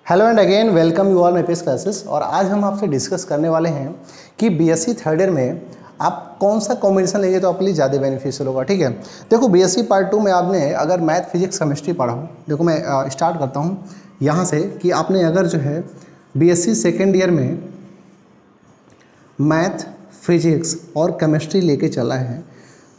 Hello and again welcome you all my pace classes. और आज हम आपसे डिस्कस करने वाले हैं कि बीएससी थर्ड ईयर में आप कौन सा कॉम्बिनेशन लेंगे तो आपके लिए ज़्यादा बेनिफिशियल होगा। ठीक है, देखो बीएससी पार्ट 2 में आपने अगर मैथ फिजिक्स केमिस्ट्री पढ़ा हो, देखो मैं स्टार्ट करता हूँ यहाँ से कि आपने अगर जो है बीएससी सेकेंड ईयर में मैथ फिजिक्स और केमिस्ट्री लेके चला है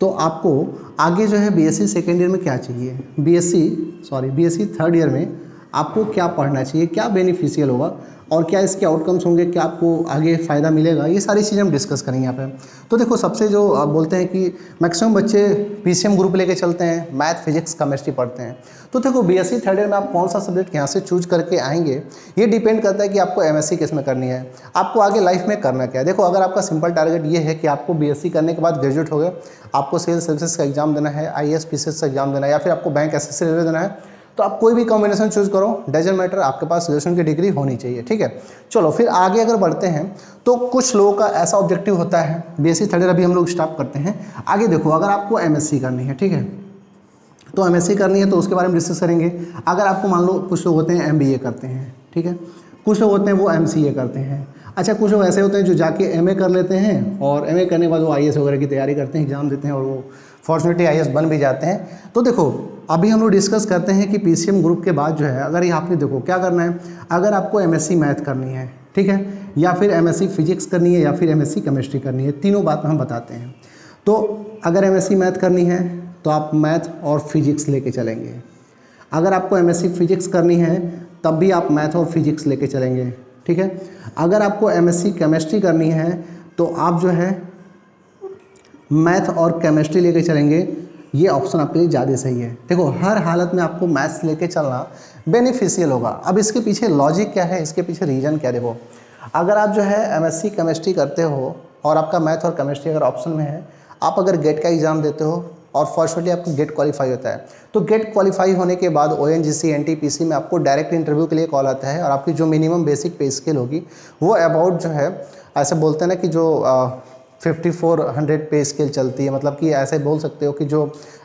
तो आपको आगे जो है बीएससी सेकेंड ईयर में क्या चाहिए, बीएससी थर्ड ईयर में आपको क्या पढ़ना चाहिए, क्या बेनिफिशियल होगा और क्या इसके आउटकम्स होंगे, क्या आपको आगे फ़ायदा मिलेगा, ये सारी चीज़ें हम डिस्कस करेंगे यहाँ पे। तो देखो सबसे जो बोलते हैं कि मैक्सिमम बच्चे पीसीएम ग्रुप लेके चलते हैं, मैथ फिजिक्स केमिस्ट्री पढ़ते हैं। तो देखो बीएससी थर्ड ईयर में आप कौन सा सब्जेक्ट यहाँ से चूज करके आएंगे ये डिपेंड करता है कि आपको एमएससी किस में करनी है, आपको आगे लाइफ में करना क्या है। देखो अगर आपका सिंपल टारगेट ये है कि आपको बीएससी करने के बाद ग्रेजुएट हो गए, आपको सिविल सर्विसेज का एग्जाम देना है, आईएएस पीसीएस का एग्जाम देना है या फिर आपको बैंक एसएससी रेलवे देना है, तो आप कोई भी कॉम्बिनेशन चूज करो, डजंट मैटर, आपके पास ग्रेजुएशन की डिग्री होनी चाहिए। ठीक है, चलो फिर आगे अगर बढ़ते हैं तो कुछ लोगों का ऐसा ऑब्जेक्टिव होता है, बीएससी थर्ड ईयर अभी हम लोग स्टार्ट करते हैं। आगे देखो अगर आपको एमएससी करनी है, ठीक है, तो एमएससी करनी है तो उसके बारे में डिस्कस करेंगे। अगर आपको मान लो कुछ लोग होते हैं एमबीए करते हैं, ठीक है, कुछ लोग होते हैं वो एमसीए करते हैं, अच्छा कुछ लोग ऐसे होते हैं जो जाके एमए कर लेते हैं और एमए करने के बाद वो आईएएस वगैरह की तैयारी करते हैं, एग्जाम देते हैं और वो फॉर्चुनेटली आईएएस बन भी जाते हैं। तो देखो अभी हम लोग डिस्कस करते हैं कि पीसीएम ग्रुप के बाद जो है अगर ये आपने देखो क्या करना है, अगर आपको एमएससी मैथ करनी है, ठीक है, या फिर एमएससी फिजिक्स करनी है या फिर एमएससी केमिस्ट्री करनी है, तीनों बात हम बताते हैं। तो अगर एमएससी मैथ करनी है तो आप मैथ और फिजिक्स लेके चलेंगे, अगर आपको एमएससी फिजिक्स करनी है तब भी आप मैथ और फिजिक्स लेके चलेंगे, ठीक है। अगर आपको एमएससी केमिस्ट्री करनी है तो आप जो है मैथ और केमिस्ट्री लेके चलेंगे, ये ऑप्शन आपके लिए ज़्यादा सही है। देखो हर हालत में आपको मैथ्स लेके चलना बेनिफिशियल होगा। अब इसके पीछे लॉजिक क्या है, इसके पीछे रीज़न क्या है, देखो अगर आप जो है एमएससी केमिस्ट्री करते हो और आपका मैथ और केमिस्ट्री अगर ऑप्शन में है, आप अगर गेट का एग्ज़ाम देते हो और फॉर्चुनेटली आपको गेट क्वालिफाई होता है, तो गेट क्वालिफाई होने के बाद ओएनजीसी एनटीपीसी में आपको डायरेक्ट इंटरव्यू के लिए कॉल आता है और आपकी जो मिनिमम बेसिक पे स्केल होगी वो अबाउट जो है, ऐसे बोलते हैं ना कि जो 5400 पे स्केल चलती है, मतलब कि ऐसे बोल सकते हो कि जो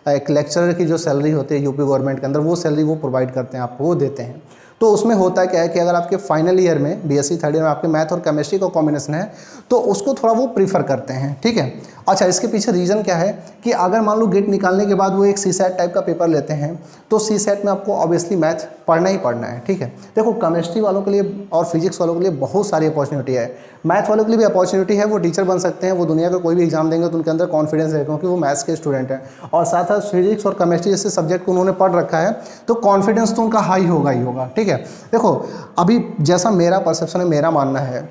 एक लेक्चरर की जो सैलरी होती है यूपी गवर्नमेंट के अंदर, वो सैलरी वो प्रोवाइड करते हैं आपको, वो देते हैं। तो उसमें होता क्या है कि अगर आपके फाइनल ईयर में बीएससी थर्ड ईयर में आपके मैथ और केमिस्ट्री का कॉम्बिनेशन है तो उसको थोड़ा वो प्रीफर करते हैं, ठीक है। अच्छा इसके पीछे रीज़न क्या है कि अगर मान लो गेट निकालने के बाद वो एक सीसेट टाइप का पेपर लेते हैं तो सीसेट में आपको ऑब्वियसली मैथ पढ़ना ही पढ़ना है, ठीक है। देखो केमिस्ट्री वालों के लिए और फिजिक्स वालों के लिए बहुत सारी अपॉर्चुनिटी है, मैथ वालों के लिए भी अपॉर्चुनिटी है, वो टीचर बन सकते हैं, वो दुनिया का कोई भी एग्जाम देंगे तो उनके अंदर कॉन्फिडेंस है क्योंकि वो मैथ्स के स्टूडेंट हैं और साथ साथ फिजिक्स और केमिस्ट्री जैसे सब्जेक्ट को उन्होंने पढ़ रखा है, तो कॉन्फिडेंस तो उनका हाई होगा ही होगा, ठीक है। देखो अभी जैसा मेरा परसेप्शन है, मेरा मानना है,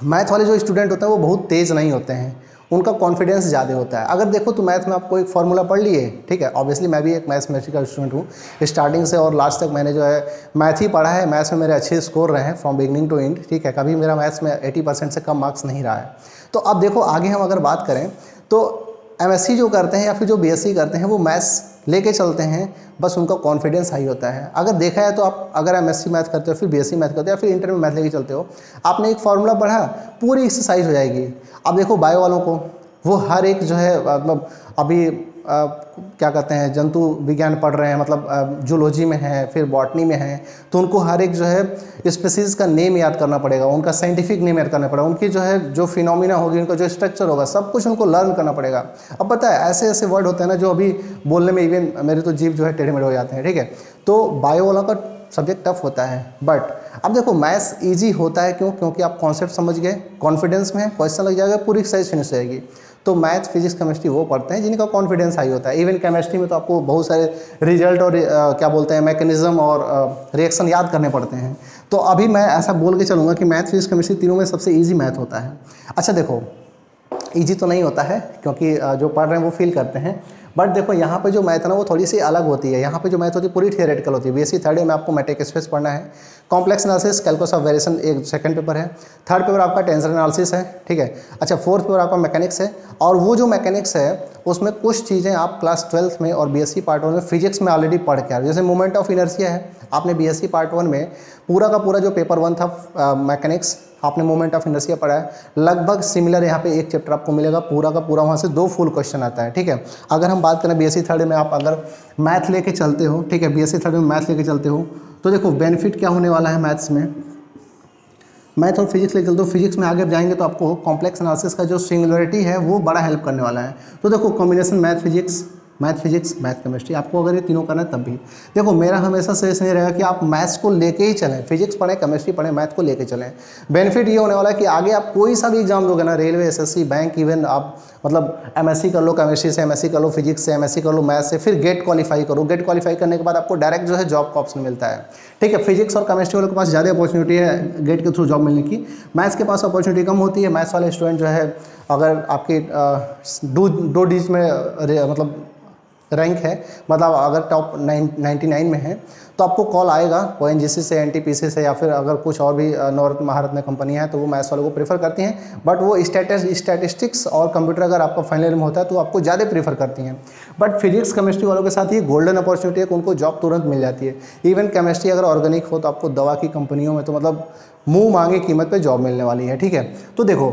मैथ वाले जो स्टूडेंट होते हैं वो बहुत तेज़ नहीं होते हैं, उनका कॉन्फिडेंस ज़्यादा होता है। अगर देखो तो मैथ में आपको एक फार्मूला पढ़ लिए, ठीक है, ऑब्वियसली मैं भी एक मैथमेटिक्स का स्टूडेंट हूँ, स्टार्टिंग से और लास्ट तक मैंने जो है मैथ ही पढ़ा है, मैथ्स में मेरे अच्छे स्कोर रहे हैं फ्रॉम बिगनिंग टू एंड, ठीक है, कभी मेरा मैथ्स में 80% से कम मार्क्स नहीं रहा है। तो अब देखो आगे हम अगर बात करें तो एमएससी जो करते हैं या फिर जो बीएससी करते हैं वो मैथ्स लेके चलते हैं, बस उनका कॉन्फिडेंस हाई होता है। अगर देखा है तो आप अगर एमएससी मैथ करते हो फिर बीएससी मैथ करते हो या फिर इंटर में मैथ लेके चलते हो, आपने एक फार्मूला पढ़ा, पूरी एक्सरसाइज हो जाएगी। अब देखो बायो वालों को वो हर एक जो है मतलब अभी क्या कहते हैं जंतु विज्ञान पढ़ रहे हैं, मतलब जूलॉजी में है फिर बॉटनी में है, तो उनको हर एक जो है स्पीसीज का नेम याद करना पड़ेगा, उनका साइंटिफिक नेम याद करना पड़ेगा, उनकी जो है जो फिनोमिना होगी, उनका जो स्ट्रक्चर होगा, सब कुछ उनको लर्न करना पड़ेगा। अब पता है ऐसे ऐसे वर्ड होते हैं ना जो अभी बोलने में इवन मेरे तो जीभ जो है टेढ़े मेढ़े हो जाते हैं, ठीक है। तो बायो वाला का सब्जेक्ट टफ होता है, बट अब देखो मैथ्स इजी होता है, क्यों? क्योंकि आप कॉन्सेप्ट समझ गए, कॉन्फिडेंस में है, क्वेश्चन लग जाएगा, पूरी एक्सरसाइज फिनिश हो जाएगी। तो मैथ फिजिक्स केमिस्ट्री वो पढ़ते हैं जिनका कॉन्फिडेंस हाई होता है। इवन केमिस्ट्री में तो आपको बहुत सारे रिजल्ट और क्या बोलते हैं मैकेनिज्म और रिएक्शन याद करने पड़ते हैं। तो अभी मैं ऐसा बोल के चलूँगा कि मैथ फिजिक्स केमिस्ट्री तीनों में सबसे ईजी मैथ होता है। अच्छा देखो ईजी तो नहीं होता है क्योंकि जो पढ़ रहे हैं वो फील करते हैं, बट देखो यहाँ पे जो मैथ है ना वो थोड़ी सी अलग होती है। यहाँ पे जो मैथ होती है पूरी थियोरेटिकल होती है। बीएससी थर्ड ईयर में आपको मैट्रिक स्पेस पढ़ना है, complex analysis, calculus of variation एक सेकंड पेपर है, थर्ड पेपर आपका टेंसर एनालिसिस है, ठीक है। अच्छा फोर्थ पेपर आपका मैकेनिक्स है, और वो जो मैकेनिक्स है उसमें कुछ चीज़ें आप क्लास 12th में और बीएससी पार्ट 1 में फिजिक्स में ऑलरेडी पढ़ के आ रहे हो। जैसे मोमेंट ऑफ इनर्शिया है, आपने बीएससी पार्ट 1 में पूरा का पूरा जो पेपर 1 था मैकेनिक्स, आपने मोमेंट ऑफ इनर्शिया पढ़ा है, लगभग सिमिलर यहाँ पे एक चैप्टर आपको मिलेगा, पूरा का पूरा वहाँ से 2 फुल क्वेश्चन आता है, ठीक है। अगर हम बात करें बीएससी थर्ड में आप अगर मैथ लेके चलते हो, ठीक है, बीएससी थर्ड में मैथ लेके चलते हो तो देखो बेनिफिट क्या होने वाला वाला है मैथ्स में, मैथ और फिजिक्स लेके चलते हो। फिजिक्स में आगे जाएंगे तो आपको कॉम्प्लेक्स एनालिसिस का जो सिंगुलरिटी है वो बड़ा हेल्प करने वाला है। तो देखो combination math physics, math chemistry, आपको अगर ये तीनों करना है तब भी देखो मेरा हमेशा सजेशन ये रहेगा कि आप मैथ्स को लेके ही चलें, फिजिक्स पढ़ें, केमिस्ट्री पढ़ें, मैथ को लेके चलें। बेनिफिट ये होने वाला है कि आगे आप कोई सा भी एग्जाम दोगे ना, रेलवे, एसएससी, बैंक, इवन आप मतलब एमएससी कर लो केमिस्ट्री से, एमएससी कर लो फिजिक्स से, एमएससी कर लो मैथ से, फिर गेट क्वालिफाई करो। गेट क्वालिफाई करने के बाद आपको डायरेक्ट जो है जॉब का ऑप्शन मिलता है। ठीक है, फिजिक्स और केमिस्ट्री वालों के पास ज़्यादा अपॉर्चुनिटी है गेट के थ्रू जॉब मिलने की, मैथ्स के पास अपॉर्चुनिटी कम होती है। मैथ्स वाले स्टूडेंट जो है अगर आपकी दो डिजिट में मतलब रैंक है, मतलब अगर टॉप 99 में है तो आपको कॉल आएगा ओएनजीसी से, एनटीपीसी से, या फिर अगर कुछ और भी नवरत्न महारत्न कंपनियां हैं तो वो मैथ्स वालों को प्रेफर करती हैं। बट वो स्टैटिस्टिक्स और कंप्यूटर अगर आपका फाइनल ईयर में होता है तो आपको ज़्यादा प्रेफर करती हैं। बट फिजिक्स केमिस्ट्री वालों के साथ ये गोल्डन अपॉर्चुनिटी है कि उनको जॉब तुरंत मिल जाती है। इवन केमिस्ट्री अगर ऑर्गेनिक हो तो आपको दवा की कंपनियों में तो मतलब मुँह मांगे कीमत पर जॉब मिलने वाली है। ठीक है, तो देखो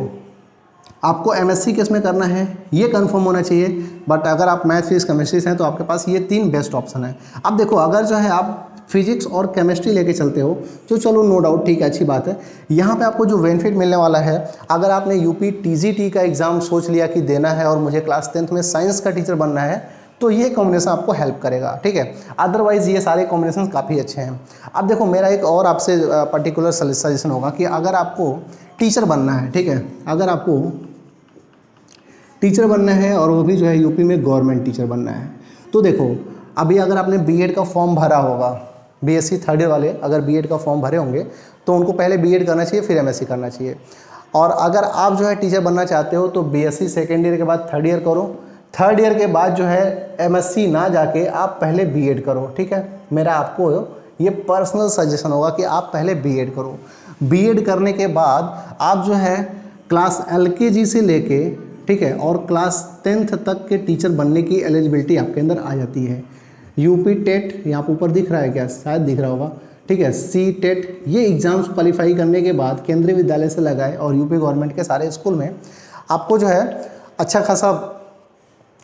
आपको एमएससी किस में करना है ये कंफर्म होना चाहिए। बट अगर आप मैथ फिजिक्स केमिस्ट्री से हैं तो आपके पास ये 3 बेस्ट ऑप्शन है। अब देखो अगर जो है आप फिजिक्स और केमिस्ट्री लेके चलते हो तो चलो नो डाउट ठीक है, अच्छी बात है। यहाँ पे आपको जो बेनिफिट मिलने वाला है, अगर आपने यूपी टीजीटी का एग्ज़ाम सोच लिया कि देना है और मुझे क्लास 10th में साइंस का टीचर बनना है, तो ये कॉम्बिनेशन आपको हेल्प करेगा। ठीक है, अदरवाइज़ ये सारे कॉम्बिनेशन काफ़ी अच्छे हैं। अब देखो मेरा एक और आपसे पर्टिकुलर सजेशन होगा कि अगर आपको टीचर बनना है, ठीक है, अगर आपको टीचर बनना है और वो भी जो है यूपी में गवर्नमेंट टीचर बनना है, तो देखो अभी अगर आपने बीएड का फॉर्म भरा होगा, बीएससी थर्ड ईयर वाले अगर बीएड का फॉर्म भरे होंगे तो उनको पहले बीएड करना चाहिए, फिर एमएससी करना चाहिए। और अगर आप जो है टीचर बनना चाहते हो तो बीएससी सेकेंड ईयर के बाद थर्ड ईयर करो, थर्ड ईयर के बाद जो है एमएससी ना जाके आप पहले बीएड करो। ठीक है, मेरा आपको ये पर्सनल सजेशन होगा कि आप पहले बीएड करो। बीएड करने के बाद आप जो है क्लास एलकेजी से लेके, ठीक है, और क्लास 10th तक के टीचर बनने की एलिजिबिलिटी आपके अंदर आ जाती है। यूपी टेट यहाँ पर ऊपर दिख रहा है क्या, शायद दिख रहा होगा, ठीक है, सी टेट, ये एग्ज़ाम्स क्वालिफाई करने के बाद केंद्रीय विद्यालय से लगाए और यूपी गवर्नमेंट के सारे स्कूल में आपको जो है अच्छा खासा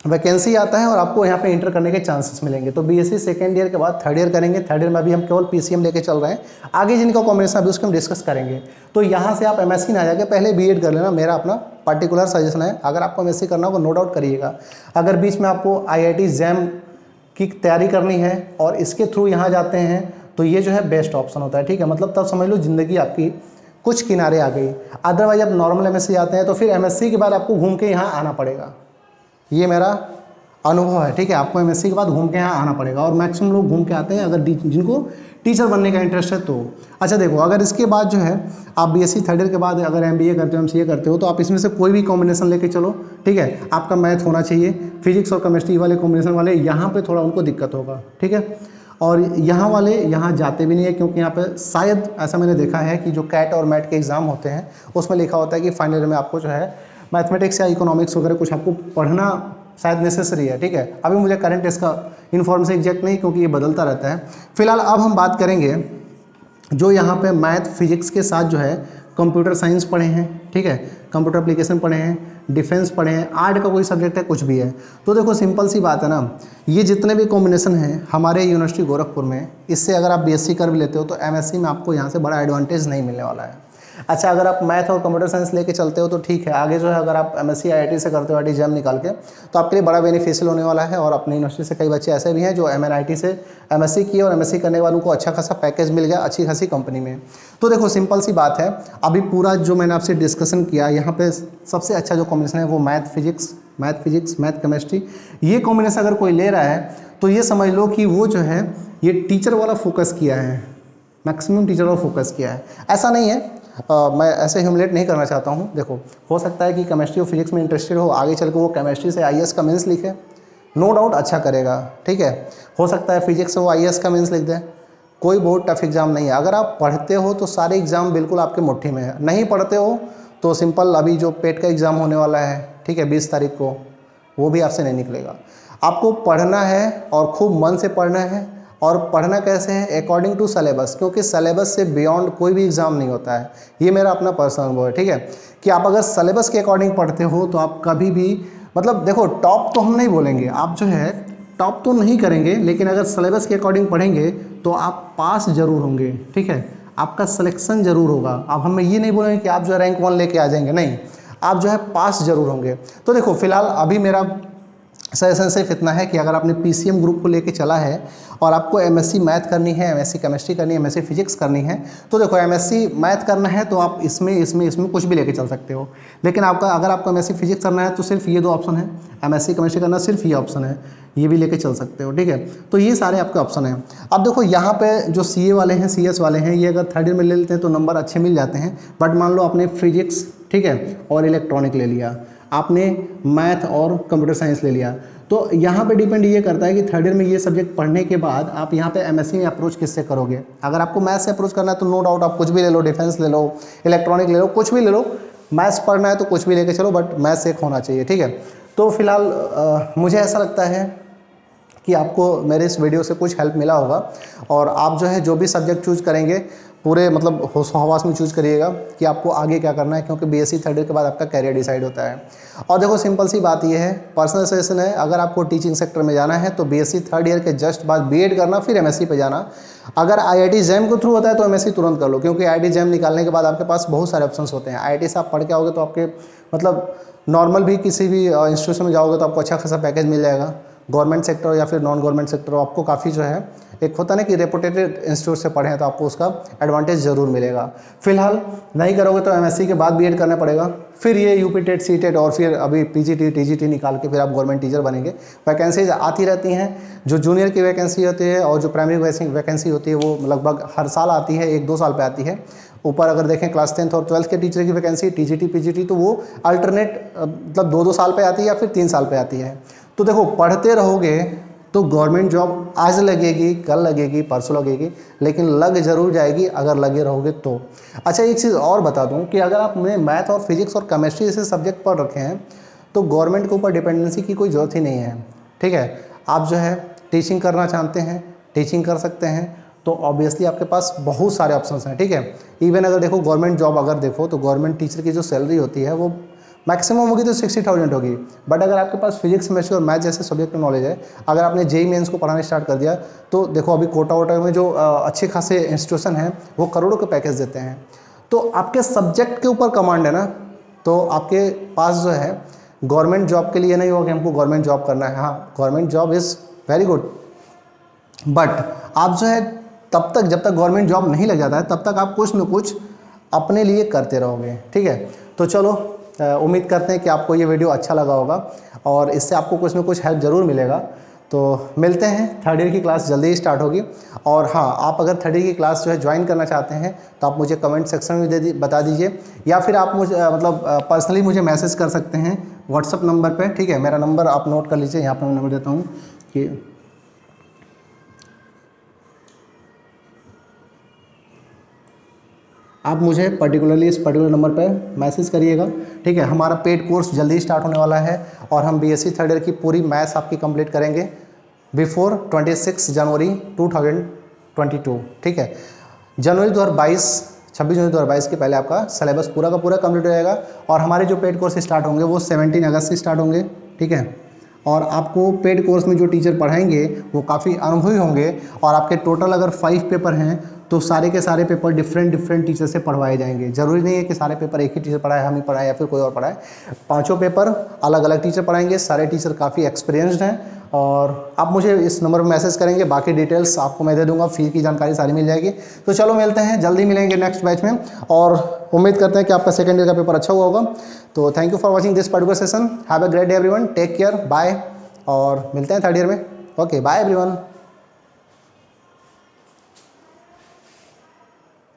वैकेंसी आता है और आपको यहाँ पे इंटर करने के चांसेस मिलेंगे। तो बीएससी सेकेंड ईयर के बाद थर्ड ईयर करेंगे। थर्ड ईयर में अभी हम केवल पीसीएम लेके चल रहे हैं, आगे जिनका कॉम्बिनेशन अभी उसको हम डिस्कस करेंगे। तो यहाँ से आप एमएससी ना जाके पहले बीएड कर लेना, मेरा अपना पर्टिकुलर सजेशन है। अगर आपको एमएससी करना होगा नो डाउट करिएगा। अगर बीच में आपको आईआईटी जैम की तैयारी करनी है और इसके थ्रू यहाँ जाते हैं तो ये जो है बेस्ट ऑप्शन होता है। ठीक है, मतलब तब समझ लो ज़िंदगी आपकी कुछ किनारे आ गई। अदरवाइज आप नॉर्मल एमएससी आते हैं तो फिर एमएससी के बाद आपको घूम के यहाँ आना पड़ेगा, ये मेरा अनुभव है। ठीक है, आपको एमएससी के बाद घूम के यहाँ आना पड़ेगा और मैक्सिमम लोग घूम के आते हैं अगर जिनको टीचर बनने का इंटरेस्ट है तो। अच्छा देखो, अगर इसके बाद जो है आप बीएससी थर्ड ईयर के बाद अगर एमबीए करते हो, एमसीए करते हो, तो आप इसमें से कोई भी कॉम्बिनेशन लेके चलो। ठीक है, आपका मैथ होना चाहिए, फिजिक्स और केमिस्ट्री वाले कॉम्बिनेशन वाले यहाँ पे थोड़ा उनको दिक्कत होगा। ठीक है, और यहाँ वाले यहाँ जाते भी नहीं है क्योंकि यहाँ पे शायद ऐसा मैंने देखा है कि जो कैट और मैट के एग्ज़ाम होते हैं उसमें लिखा होता है कि फाइनल ईयर में आपको जो है मैथमेटिक्स या इकोनॉमिक्स वगैरह कुछ आपको पढ़ना शायद नेसेसरी है। ठीक है, अभी मुझे करंट इसका इन्फॉर्मेशन एग्जैक्ट नहीं क्योंकि ये बदलता रहता है। फिलहाल अब हम बात करेंगे जो यहाँ पे मैथ फिजिक्स के साथ जो है कंप्यूटर साइंस पढ़े हैं, ठीक है, कंप्यूटर एप्लीकेशन पढ़े हैं, डिफेंस पढ़े हैं, आर्ट का कोई सब्जेक्ट है, कुछ भी है। तो देखो सिंपल सी बात है ना, ये जितने भी कॉम्बिनेशन हैं हमारे यूनिवर्सिटी गोरखपुर में, इससे अगर आप बीएससी कर भी लेते हो तो एमएससी में आपको यहाँ से बड़ा एडवांटेज नहीं मिलने वाला है। अच्छा, अगर आप मैथ और कंप्यूटर साइंस लेके चलते हो तो ठीक है, आगे जो है अगर आप एमएससी आईआईटी से करते हो, आईआईटी जैम निकाल के, तो आपके लिए बड़ा बेनिफिशियल होने वाला है। और अपनी यूनिवर्सिटी से कई बच्चे ऐसे भी हैं जो एमएनआईटी से एमएससी किए और एमएससी करने वालों को अच्छा खासा पैकेज मिल गया अच्छी खासी कंपनी में। तो देखो सिंपल सी बात है, अभी पूरा जो मैंने आपसे डिस्कशन किया यहाँ पे सबसे अच्छा जो कॉम्बिनेशन है वो मैथ फिजिक्स, मैथ केमिस्ट्री, ये कॉम्बिनेशन अगर कोई ले रहा है तो ये समझ लो कि वो जो है ये टीचर वाला फोकस किया है, मैक्सिमम टीचर वाला फोकस किया है। ऐसा नहीं है, मैं ऐसे ह्यूमिलेट नहीं करना चाहता हूँ। देखो हो सकता है कि केमिस्ट्री और फिजिक्स में इंटरेस्टेड हो, आगे चल के वो केमिस्ट्री से आईएएस का मेंस लिखे, नो डाउट अच्छा करेगा। ठीक है, हो सकता है फिजिक्स से वो आईएएस का मेंस लिख दे, कोई बहुत टफ एग्ज़ाम नहीं है। अगर आप पढ़ते हो तो सारे एग्ज़ाम बिल्कुल आपके मुट्ठी में है, नहीं पढ़ते हो तो सिंपल अभी जो पेट का एग्ज़ाम होने वाला है, ठीक है, 20 तारीख को, वो भी आपसे नहीं निकलेगा। आपको पढ़ना है और खूब मन से पढ़ना है। और पढ़ना कैसे है, अकॉर्डिंग टू सलेबस, क्योंकि सलेबस से बियॉन्ड कोई भी एग्ज़ाम नहीं होता है। ये मेरा अपना पर्सनल अनुभव है। ठीक है, कि आप अगर सलेबस के अकॉर्डिंग पढ़ते हो तो आप कभी भी, मतलब देखो टॉप तो हम नहीं बोलेंगे, आप जो है टॉप तो नहीं करेंगे, लेकिन अगर सलेबस के अकॉर्डिंग पढ़ेंगे तो आप पास ज़रूर होंगे। ठीक है, आपका सिलेक्शन जरूर होगा। अब हम ये नहीं बोलेंगे कि आप जो है रैंक 1 लेके आ जाएंगे, नहीं, आप जो है पास जरूर होंगे। तो देखो फिलहाल अभी मेरा सजेशन सिर्फ इतना है कि अगर आपने पीसीएम ग्रुप को लेके चला है और आपको एमएससी मैथ करनी है, एमएससी केमिस्ट्री करनी है, एमएससी फिजिक्स करनी है, तो देखो एमएससी मैथ करना है तो आप इसमें कुछ भी लेके चल सकते हो। लेकिन अगर आपको एमएससी फिजिक्स करना है तो सिर्फ ये 2 ऑप्शन है, एमएससी केमिस्ट्री करना सिर्फ ये ऑप्शन है, ये भी लेके चल सकते हो, ठीक है। तो ये सारे आपके ऑप्शन हैं। अब देखो यहाँ पे जो सीए वाले हैं, सीएस वाले हैं, ये अगर थर्ड ईयर में ले लेते हैं तो नंबर अच्छे मिल जाते हैं। बट मान लो आपने फिजिक्स, ठीक है, और इलेक्ट्रॉनिक ले लिया, आपने मैथ और कंप्यूटर साइंस ले लिया, तो यहाँ पे डिपेंड ये करता है कि थर्ड ईयर में ये सब्जेक्ट पढ़ने के बाद आप यहाँ पे एमएससी में अप्रोच किससे करोगे। अगर आपको मैथ से अप्रोच करना है तो नो डाउट आप कुछ भी ले लो, डिफेंस ले लो, इलेक्ट्रॉनिक ले लो, कुछ भी ले लो। मैथ्स पढ़ना है तो कुछ भी लेके चलो, बट मैथ्स एक होना चाहिए, ठीक है। तो फिलहाल मुझे ऐसा लगता है कि आपको मेरे इस वीडियो से कुछ हेल्प मिला होगा और आप जो है जो भी सब्जेक्ट चूज करेंगे पूरे मतलब होश हवास में चूज करिएगा कि आपको आगे क्या करना है, क्योंकि बीएससी थर्ड ईयर के बाद आपका कैरियर डिसाइड होता है। और देखो सिंपल सी बात ये है, पर्सनल सजेशन है, अगर आपको टीचिंग सेक्टर में जाना है तो बीएससी थर्ड ईयर के जस्ट बाद बीएड करना, फिर एमएससी पे जाना। अगर आईआईटी जैम के थ्रू होता है तो एमएससी तुरंत कर लो, क्योंकि आईआईटी जैम निकालने के बाद आपके पास बहुत सारे ऑप्शंस होते हैं। आईआईटी से आप पढ़ के आओगे तो आपके मतलब नॉर्मल भी किसी भी इंस्टीट्यूशन में जाओगे तो आपको अच्छा खासा पैकेज मिल जाएगा। गवर्नमेंट सेक्टर या फिर नॉन गवर्नमेंट सेक्टर आपको काफ़ी जो है, एक होता है ना कि रेपुटेटेड इंस्टीट्यूट से पढ़े हैं तो आपको उसका एडवांटेज ज़रूर मिलेगा। फिलहाल नहीं करोगे तो एमएससी के बाद बीएड करना पड़ेगा, फिर ये यूपी टेट, सी टेट और फिर अभी पीजीटी, टीजीटी निकाल के फिर आप गवर्नमेंट टीचर बनेंगे। वैकेंसीज आती रहती हैं, जो जूनियर की वैकेंसी होती है और जो प्राइमरी वैकेंसी होती है वो लगभग हर साल आती है, 1-2 साल पर आती है। ऊपर अगर देखें क्लास 10th और 12th के टीचर की वैकेंसी, टीजीटी, पीजीटी, तो वो अल्टरनेट मतलब 2-2 साल पे आती है या फिर 3 साल पे आती है। तो देखो पढ़ते रहोगे तो गवर्नमेंट जॉब आज लगेगी, कल लगेगी, परसों लगेगी, लेकिन लग जरूर जाएगी अगर लगे रहोगे तो। अच्छा एक चीज़ और बता दूं कि अगर आपने मैथ और फिजिक्स और केमिस्ट्री जैसे सब्जेक्ट पढ़ रखे हैं तो गवर्नमेंट के ऊपर डिपेंडेंसी की कोई ज़रूरत ही नहीं है, ठीक है। आप जो है टीचिंग करना चाहते हैं, टीचिंग कर सकते हैं, तो ऑब्वियसली आपके पास बहुत सारे ऑप्शंस हैं, ठीक है। इवन अगर देखो गवर्नमेंट जॉब अगर देखो तो गवर्नमेंट टीचर की जो सैलरी होती है वो मैक्सिमम होगी तो 60,000 होगी। बट अगर आपके पास फिजिक्स, केमिस्ट्री और मैथ जैसे सब्जेक्ट का नॉलेज है, अगर आपने जेईई मेंस को पढ़ाना स्टार्ट कर दिया तो देखो अभी कोटा वोटा में जो अच्छे खासे इंस्टीट्यूशन हैं वो करोड़ों के पैकेज देते हैं। तो आपके सब्जेक्ट के ऊपर कमांड है ना, तो आपके पास जो है गवर्नमेंट जॉब के लिए नहीं होगा कि हमको गवर्नमेंट जॉब करना है। हाँ, government job is very good, but आप जो है तब तक जब तक गवर्नमेंट जॉब नहीं लग जाता है तब तक आप कुछ न कुछ अपने लिए करते रहोगे, ठीक है। तो चलो उम्मीद करते हैं कि आपको ये वीडियो अच्छा लगा होगा और इससे आपको कुछ न कुछ हेल्प ज़रूर मिलेगा। तो मिलते हैं, थर्ड ईयर की क्लास जल्दी ही स्टार्ट होगी। और हाँ, आप अगर थर्ड ईयर की क्लास जो है ज्वाइन करना चाहते हैं तो आप मुझे कमेंट सेक्शन में बता दीजिए, या फिर आप मुझे मतलब पर्सनली मुझे मैसेज कर सकते हैं व्हाट्सअप नंबर पे, ठीक है। मेरा नंबर आप नोट कर लीजिए, यहाँ पर मैं नंबर देता हूँ कि आप मुझे पर्टिकुलरली इस पर्टिकुलर नंबर पे मैसेज करिएगा, ठीक है। हमारा पेड कोर्स जल्दी स्टार्ट होने वाला है और हम बीएससी थर्ड ईयर की पूरी मैथ्स आपकी कंप्लीट करेंगे बिफोर 26 जनवरी 2022, ठीक है। जनवरी 2022, 26 जनवरी 2022 के पहले आपका सिलेबस पूरा का पूरा कंप्लीट हो जाएगा। और हमारे जो पेड कोर्स स्टार्ट होंगे वो 17 अगस्त से स्टार्ट होंगे, ठीक है। और आपको पेड कोर्स में जो टीचर पढ़ाएंगे वो काफ़ी अनुभवी होंगे और आपके टोटल अगर 5 पेपर हैं तो सारे के सारे पेपर डिफरेंट टीचर से पढ़वाए जाएंगे। ज़रूरी नहीं है कि सारे पेपर एक ही टीचर पढ़ाए, हम ही पढ़ाए या फिर कोई और पढ़ाए। 5 पेपर अलग अलग टीचर पढ़ाएंगे, सारे टीचर काफ़ी एक्सपीरियंस्ड हैं। और आप मुझे इस नंबर पर मैसेज करेंगे, बाकी डिटेल्स आपको मैं दे दूंगा, फी की जानकारी सारी मिल जाएगी। तो चलो मिलते हैं, जल्दी मिलेंगे नेक्स्ट बैच में और उम्मीद करते हैं कि आपका सेकेंड ईयर का पेपर अच्छा हुआ होगा। तो thank you for watching this particular session. Have a great day everyone, take care, bye, और मिलते हैं थर्ड ईयर में। Okay, bye everyone.